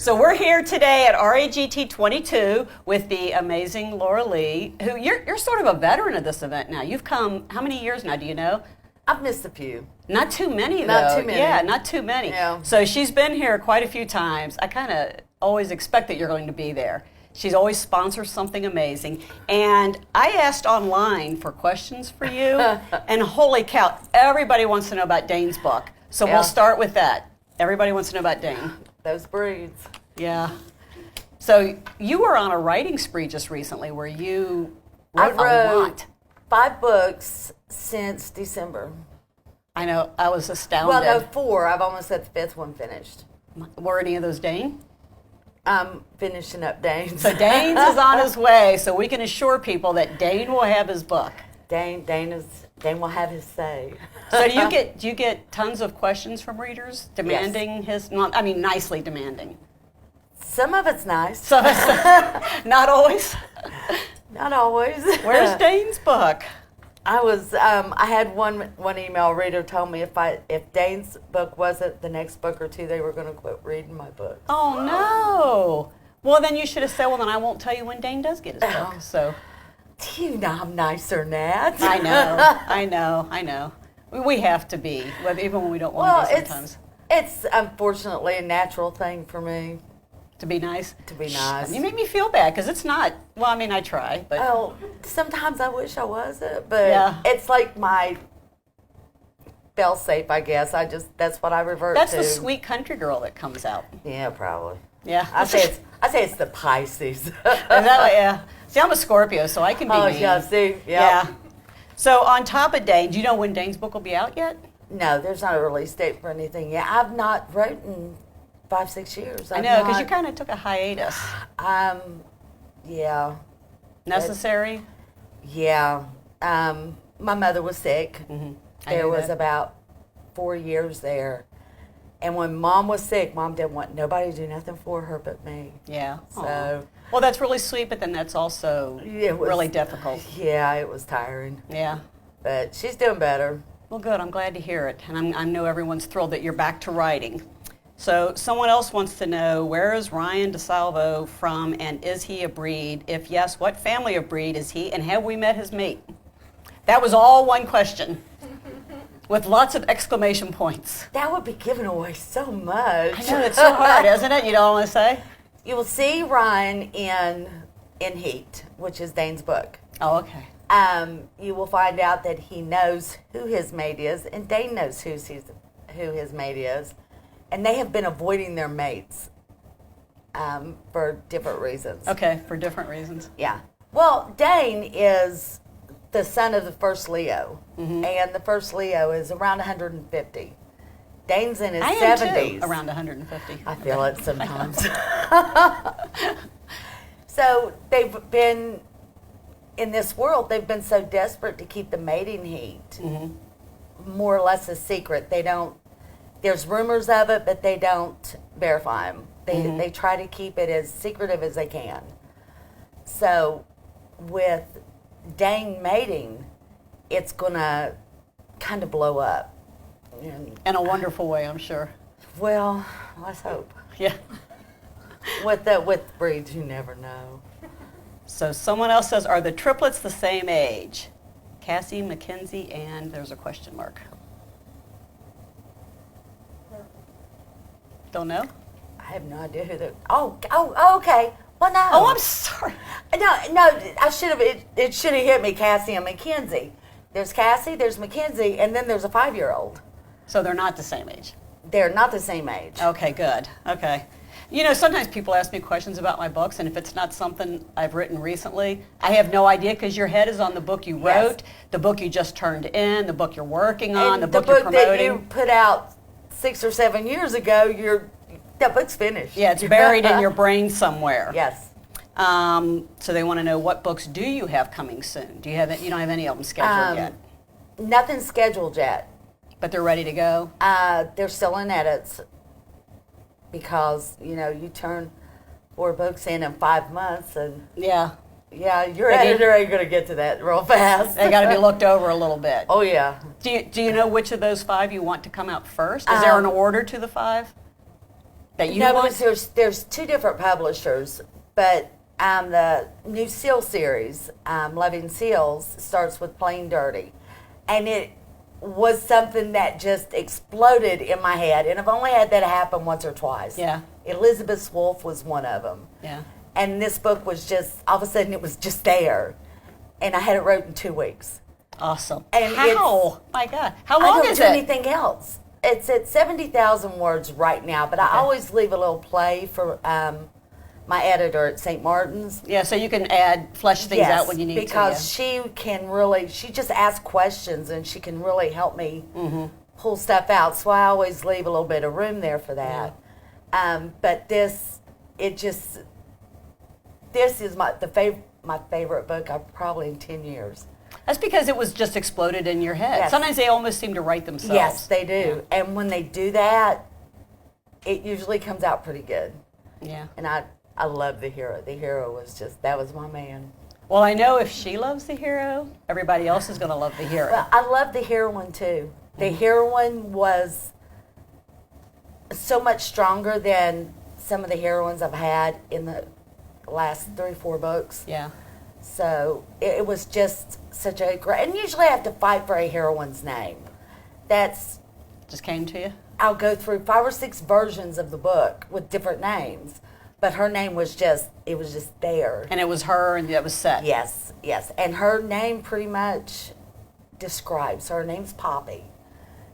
So we're here today at RAGT22 with the amazing Lora Leigh, who you're sort of a veteran of this event now. You've come, how many years now, do you know? I've missed a few. Not too many, though. Not too many. Yeah, not too many. Yeah. So she's been here quite a few times. I kind of always expect that you're going to be there. She's always sponsors something amazing. And I asked online for questions for you, and holy cow, everybody wants to know about Dane's book. So we'll start with that. Everybody wants to know about Dane. Those breeds. Yeah. So you were on a writing spree just recently where you wrote a lot. 5 books since December. I know, I was astounded. Well, no, 4. I've almost had the 5th one finished. Were any of those Dane? I'm finishing up Dane's. So Dane's is on his way, so we can assure people that Dane will have his book. Dane will have his say. So do you get tons of questions from readers demanding his? I mean, nicely demanding. Some of it's nice. So not always. Not always. Where's Dane's book? I had one email reader told me if Dane's book wasn't the next book or 2, they were going to quit reading my book. Oh no! Well, then you should have said, well, then I won't tell you when Dane does get his book. So. You know I'm nicer than that. I know. We have to be, even when we don't want to be sometimes. It's unfortunately a natural thing for me. To be nice? To be nice. You make me feel bad, because it's not, well, I mean, I try, but. Oh, sometimes I wish I wasn't, but it's like my fail-safe, I guess. That's what I revert to. That's the sweet country girl that comes out. Yeah, probably. Yeah. I say it's the Pisces. Is that what, yeah. See, I'm a Scorpio, so I can be mean. Oh, yeah, see? Yep. Yeah. So on top of Dane, do you know when Dane's book will be out yet? No, there's not a release date for anything yet. I've not written in 5-6 years. I know, because you kind of took a hiatus. Yeah. Necessary? Yeah. My mother was sick. Mm-hmm. There was about 4 years there. And when Mom was sick, Mom didn't want nobody to do nothing for her but me. Yeah. So. Aww. Well, that's really sweet, but then that's also really difficult. Yeah, it was tiring. Yeah. But she's doing better. Well, good. I'm glad to hear it. And I know everyone's thrilled that you're back to writing. So someone else wants to know, where is Ryan DeSalvo from, and is he a breed? If yes, what family of breed is he, and have we met his mate? That was all one question, with lots of exclamation points. That would be giving away so much. I know, it's so hard, isn't it? You don't want to say? You will see Ryan in Heat, which is Dane's book. Oh, okay. You will find out that he knows who his mate is, and Dane knows who his mate is. And they have been avoiding their mates for different reasons. Okay, for different reasons. Yeah. Well, Dane is the son of the first Leo, and the first Leo is around 150. Dane's in his 70s. Too, around 150. I feel it sometimes. So they've been, in this world, they've been so desperate to keep the mating heat more or less a secret. They don't, there's rumors of it, but they don't verify them. They try to keep it as secretive as they can. So with Dane mating, it's going to kind of blow up. In a wonderful way, I'm sure. Well, let's hope. Yeah. With breeds, you never know. So someone else says, are the triplets the same age? Cassie, Mackenzie, and there's a question mark. Don't know? I have no idea who they're... Oh, okay. Well, no. Oh, I'm sorry. No, I should have... It should have hit me, Cassie and Mackenzie. There's Cassie, there's Mackenzie, and then there's a 5-year-old. So they're not the same age? They're not the same age. Okay, good. Okay. You know, sometimes people ask me questions about my books, and if it's not something I've written recently, I have no idea, because your head is on the book you wrote, the book you just turned in, the book you're working on, and the book you're promoting. that you put out 6 or 7 years ago, that book's finished. Yeah, it's buried in your brain somewhere. Yes. So they want to know, what books do you have coming soon? You don't have any of them scheduled yet? Nothing's scheduled yet. But they're ready to go? They're still in edits, because, you turn 4 books in 5 months, and your editor ain't going to get to that real fast. They got to be looked over a little bit. Oh, yeah. Do you know which of those 5 you want to come out first? Is there an order to the 5? that you No, want? because there's two different publishers, but the new Seal series, Loving Seals, starts with Plain Dirty. And it was something that just exploded in my head. And I've only had that happen once or twice. Yeah. Elizabeth's Wolf was one of them. Yeah. And this book was just, all of a sudden, it was just there. And I had it wrote in 2 weeks. Awesome. And how? My God. How long I don't is do it? anything else. It's at 70,000 words right now, but I always leave a little play for my editor at St. Martin's. Yeah, so you can flesh things out when you need because to. Yeah. she can really, she just asks questions and she can really help me Mm-hmm. pull stuff out. So I always leave a little bit of room there for that. Yeah. But this is my favorite book probably in 10 years. That's because it was just exploded in your head. Yes. Sometimes they almost seem to write themselves. Yes, they do. Yeah. And when they do that, it usually comes out pretty good. Yeah. And I love the hero. The hero was that was my man. Well, I know if she loves the hero, everybody else is going to love the hero. Well, I love the heroine too. The heroine was so much stronger than some of the heroines I've had in the last 3 or 4 books. Yeah. So it was just such a great, and usually I have to fight for a heroine's name. That's Just came to you? I'll go through 5 or 6 versions of the book with different names, but her name was just there. And it was her and that was set. Yes, yes. And her name pretty much describes her. Her name's Poppy.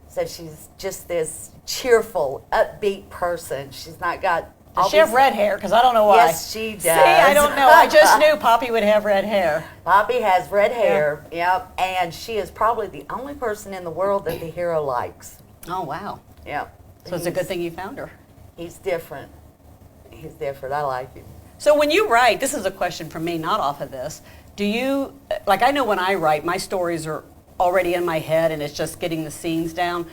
So she's just this cheerful, upbeat person. She's not got Does she have red hair? Because I don't know why. Yes, she does. See, I don't know. I just knew Poppy would have red hair. Poppy has red hair, yep. And she is probably the only person in the world that the hero likes. Oh, wow. Yep. So it's a good thing you found her. He's different. He's different. I like him. So when you write, this is a question from me, not off of this, do you, like I know when I write, my stories are already in my head and it's just getting the scenes down,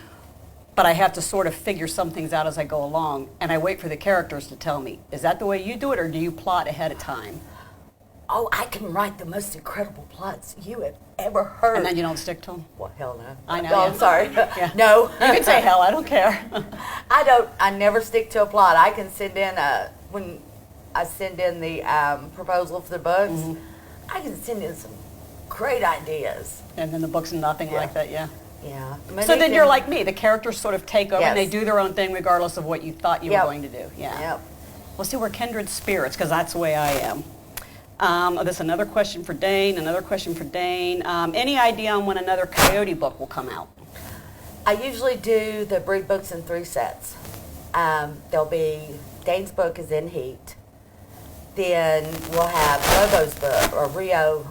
but I have to sort of figure some things out as I go along, and I wait for the characters to tell me. Is that the way you do it, or do you plot ahead of time? Oh, I can write the most incredible plots you have ever heard. And then you don't stick to them? Well, hell no. I know. Oh, Yeah. I'm sorry. Yeah. No. You can say hell, I don't care. I never stick to a plot. I can send in when I send in the proposal for the books, I can send in some great ideas. And then the book's nothing like that, yeah. Yeah. So then you're like me. The characters sort of take over and they Yes. do their own thing regardless of what you thought you were going to do. Yeah. Yep. Well, see, we're kindred spirits because that's the way I am. This is another question for Dane, any idea on when another Coyote book will come out? I usually do the breed books in 3 sets. There'll be, Dane's book is in Heat. Then we'll have Lobo's book, or Rio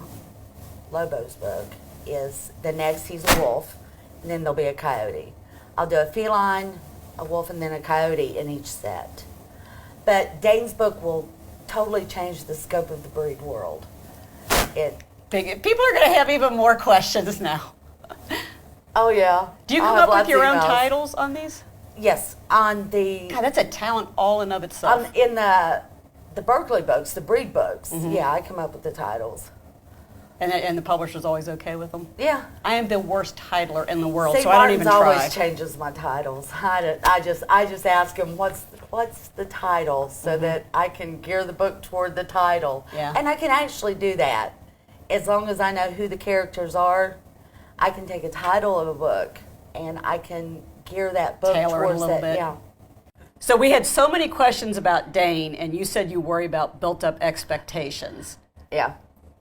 Lobo's book is the next, he's a wolf, and then there'll be a coyote. I'll do a feline, a wolf, and then a coyote in each set. But Dane's book will totally change the scope of the breed world. People are going to have even more questions now. Oh, yeah. Do you I'll come have up with lots your of own emails. titles on these? Yes, on the... God, that's a talent all in of itself. in the Berkeley books, the breed books, yeah, I come up with the titles. And the publisher's always okay with them? Yeah. I am the worst titler in the world, St. so I don't even Martin's try. always changes my titles. I just ask him what's the title so that I can gear the book toward the title. Yeah. And I can actually do that. As long as I know who the characters are, I can take a title of a book and I can gear that book Tailor it a towards little that. bit. Yeah. So we had so many questions about Dane, and you said you worry about built-up expectations. Yeah.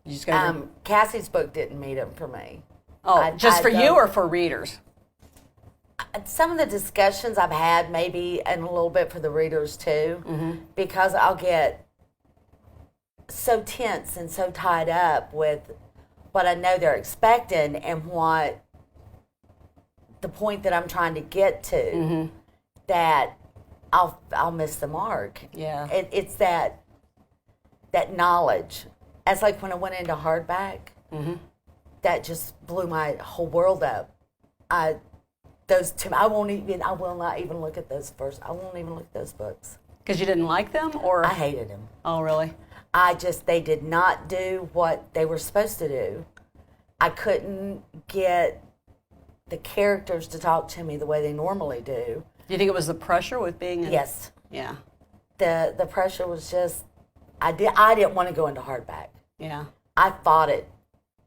You just gotta Cassie's book didn't meet them for me. just for you or for readers? Some of the discussions I've had, maybe, and a little bit for the readers too, because I'll get so tense and so tied up with what I know they're expecting and what the point that I'm trying to get to, that I'll miss the mark. Yeah. It's that knowledge. It's like when I went into hardback, that just blew my whole world up. I will not even look at those first. I won't even look at those books. Because you didn't like them, or? I hated them. Oh, really? They did not do what they were supposed to do. I couldn't get the characters to talk to me the way they normally do. Do you think it was the pressure with being in? Yes. Yeah. the pressure was just, I didn't want to go into hardback. Yeah. I fought it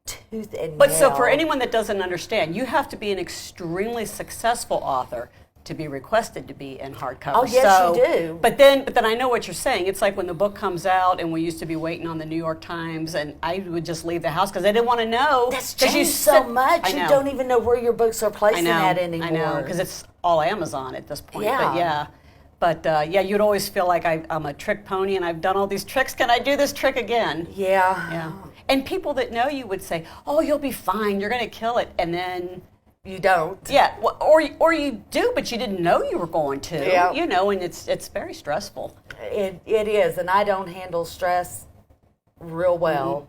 tooth and nail. But so for anyone that doesn't understand, you have to be an extremely successful author to be requested to be in hardcover. Oh, yes, you do. But then I know what you're saying. It's like when the book comes out, and we used to be waiting on the New York Times, and I would just leave the house because I didn't want to know. That's changed so much. You don't even know where your books are placing at anymore. I know, because it's all Amazon at this point. Yeah. But you'd always feel like I'm a trick pony, and I've done all these tricks. Can I do this trick again? Yeah. And people that know you would say, "Oh, you'll be fine. You're going to kill it," and then you don't. Yeah, or you do, but you didn't know you were going to. Yeah. You know, and it's very stressful. It is, and I don't handle stress real well.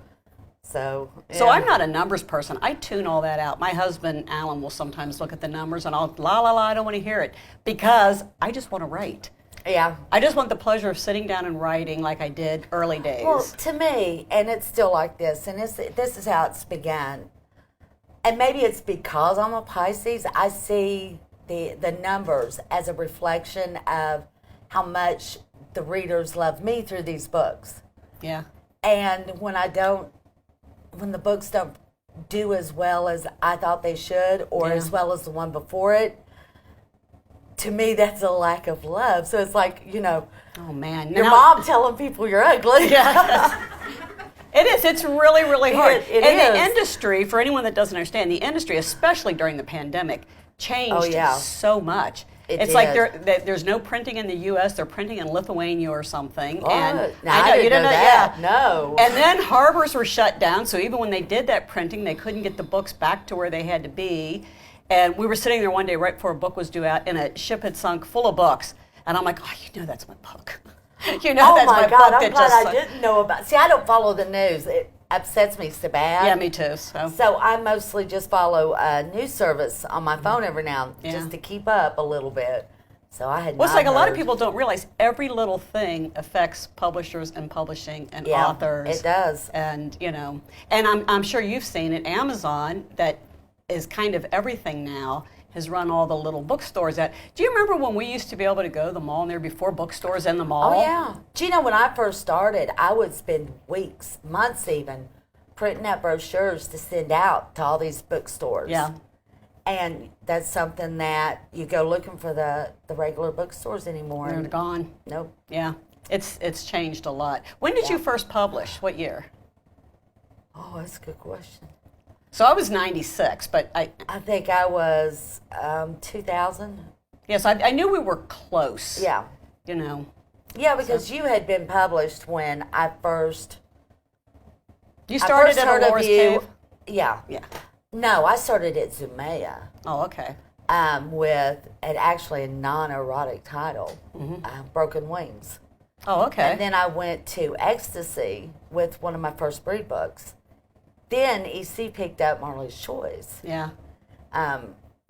So I'm not a numbers person. I tune all that out. My husband, Alan, will sometimes look at the numbers, and I'll, I don't want to hear it, because I just want to write. Yeah. I just want the pleasure of sitting down and writing like I did early days. Well, to me, and it's still like this, and this is how it's begun. And maybe it's because I'm a Pisces, I see the numbers as a reflection of how much the readers love me through these books. Yeah. And when the books don't do as well as I thought they should, or as well as the one before it, to me, that's a lack of love. So it's like, oh man, your mom telling people you're ugly. Yeah. It is. It's really, really hard. It and is. The industry, for anyone that doesn't understand, the industry, especially during the pandemic, changed so much. It's like there's no printing in the U.S. They're printing in Lithuania or something. What? And I didn't know that. Yeah. No. And then harbors were shut down, so even when they did that printing, they couldn't get the books back to where they had to be. And we were sitting there one day right before a book was due out, and a ship had sunk full of books. And I'm like, oh, that's my book. That's my my God, book. I'm glad I didn't know about. See, I don't follow the news. It upsets me so bad. Yeah, me too. So I mostly just follow a news service on my phone every now and just to keep up a little bit. So I had. Well, it's like a lot of people don't realize every little thing affects publishers and publishing and authors. It does. And and I'm sure you've seen it. Amazon, that is kind of everything now, has run all the little bookstores out. Do you remember when we used to be able to go to the mall and there were before bookstores in the mall? Oh, yeah. Do you know, when I first started, I would spend weeks, months even, printing out brochures to send out to all these bookstores. Yeah. And that's something that you go looking for the regular bookstores anymore. They're gone. Nope. Yeah. It's changed a lot. When did you first publish? What year? Oh, that's a good question. So I was 96, but I think I was 2000. Yes, I knew we were close. Yeah. Yeah, because you had been published when I first. You started at Lora's Cave? Yeah. Yeah. No, I started at Zumaya. Oh, okay. With actually a non-erotic title, Broken Wings. Oh, okay. And then I went to Ecstasy with one of my first breed books. Then EC picked up Marley's Choice. Yeah.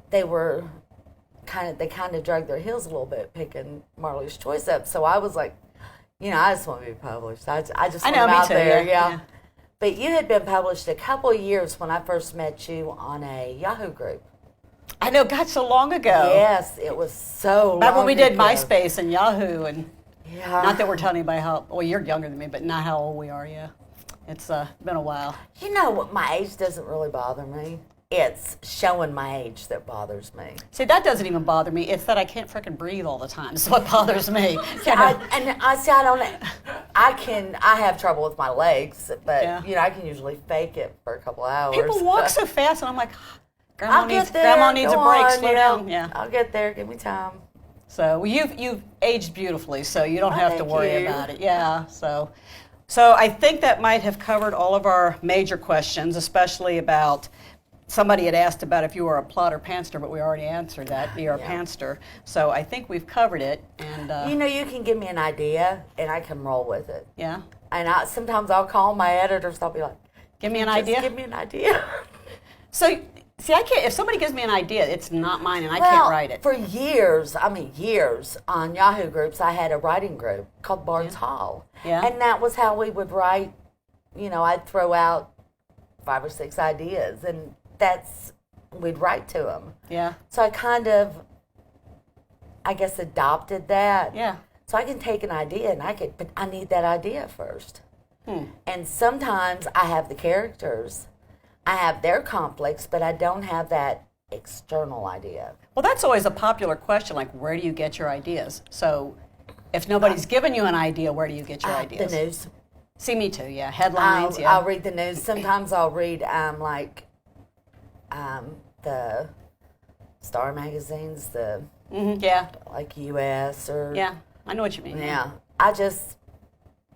They were kind of dragged their heels a little bit picking Marley's Choice up. So I was like, I just want to be published. I just want out too, there. Yeah. But you had been published a couple of years when I first met you on a Yahoo group. I know, God, so long ago. Yes, it was so long Back when we did ago. MySpace and Yahoo, and not that we're telling anybody you're younger than me, but not how old we are, yeah. It's been a while. You know what? My age doesn't really bother me. It's showing my age that bothers me. See, that doesn't even bother me. It's that I can't freaking breathe all the time. That's what bothers me. I have trouble with my legs, but I can usually fake it for a couple hours. People walk so fast, and I'm like, Grandma needs a break. Slow down. Yeah. I'll get there. Give me time. So you've aged beautifully, so you don't have to worry about it. Yeah. So I think that might have covered all of our major questions, especially about. Somebody had asked about if you were a plot or pantster, but we already answered that. You're a pantster. So I think we've covered it. And you can give me an idea, and I can roll with it. Yeah. And sometimes I'll call my editors. I'll be like, "Give me an idea." Give me an idea. So see, I can't. If somebody gives me an idea, it's not mine, and I can't write it. For years, on Yahoo groups, I had a writing group called Barnes Hall. Yeah. And that was how we would write. I'd throw out 5 or 6 ideas, and we'd write to them. Yeah. So I kind of, I guess, adopted that. Yeah. So I can take an idea and but I need that idea first. And sometimes I have the characters, I have their conflicts, but I don't have that external idea. Well, that's always a popular question, like, where do you get your ideas? So if nobody's given you an idea, where do you get your ideas? The news. See, me too, yeah. Headlines, yeah. I'll read the news. Sometimes I'll read, the Star magazines, yeah. like U.S. or... Yeah, I know what you mean. Yeah.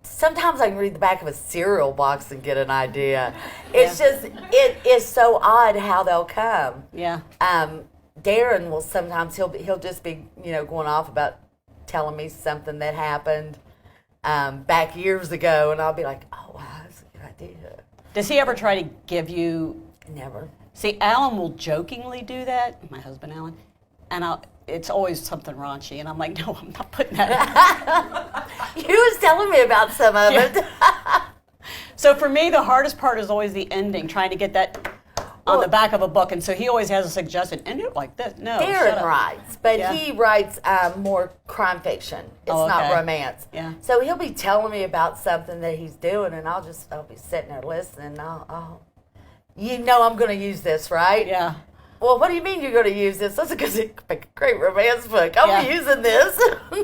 Sometimes I can read the back of a cereal box and get an idea. It's just, it is so odd how they'll come. Yeah. Darren will sometimes, he'll just be, going off about telling me something that happened back years ago, and I'll be like, oh, wow, that's a good idea. Does he ever try to give you... Never. See, Alan will jokingly do that, my husband Alan, and it's always something raunchy, and I'm like, no, I'm not putting that in. He was telling me about some of it. So for me, the hardest part is always the ending, trying to get that on the back of a book, and so he always has a suggestion, end it like this. No, Darren writes, but he writes more crime fiction. It's not romance. Yeah. So he'll be telling me about something that he's doing, and I'll be sitting there listening, and I'm going to use this, right? Yeah. Well, what do you mean you're going to use this? That's a great romance book. I'm using this.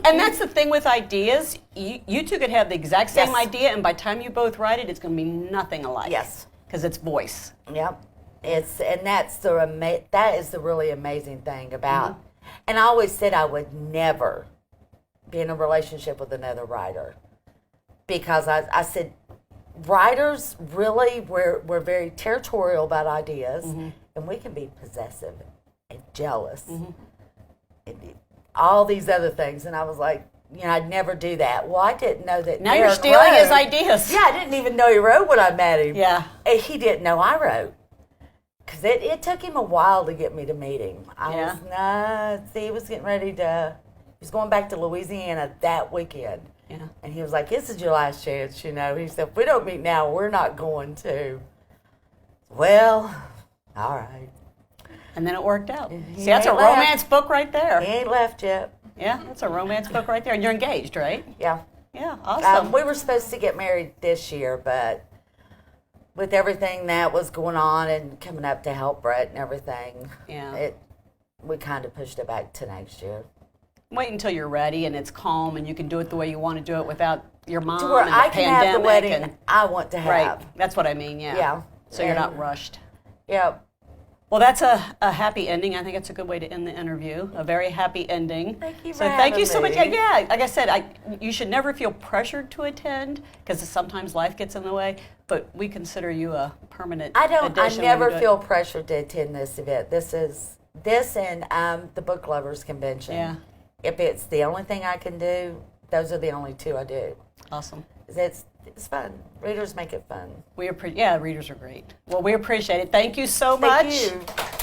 And that's the thing with ideas. You two could have the exact same idea, and by the time you both write it, it's going to be nothing alike. Yes. Because it's that Yep. That is the really amazing thing about. And I always said I would never be in a relationship with another writer, because I said writers really we're very territorial about ideas, and we can be possessive and jealous and all these other things. And I was like, I'd never do that. Well, I didn't know that. Now you're stealing his ideas. Yeah, I didn't even know he wrote when I met him. Yeah. And he didn't know I wrote. Because it took him a while to get me to meet him. He was getting ready he was going back to Louisiana that weekend. Yeah. And he was like, this is your last chance, He said, if we don't meet now, we're not going to. Well, all right. And then it worked out. See, that's a romance book right there. He ain't left yet. Yeah, that's a romance book right there. And you're engaged, right? Yeah. Yeah, awesome. We were supposed to get married this year, but with everything that was going on and coming up to help Brett and everything, we kind of pushed it back to next year. Wait until you're ready and it's calm and you can do it the way you want to do it without your mom to where and the I can pandemic have the wedding I want to have. Right, that's what I mean, yeah. Yeah. So you're not rushed. Yeah. Well, that's a happy ending. I think it's a good way to end the interview. A very happy ending. Thank you for thank you so much. having me. Yeah, like I said, you should never feel pressured to attend because sometimes life gets in the way. But we consider you a permanent addition. I never feel pressured to attend this event. This and the Book Lovers Convention. Yeah. If it's the only thing I can do, those are the only two I do. Awesome. It's fun. Readers make it fun. Readers are great. Well, we appreciate it. Thank you so much. Thank you.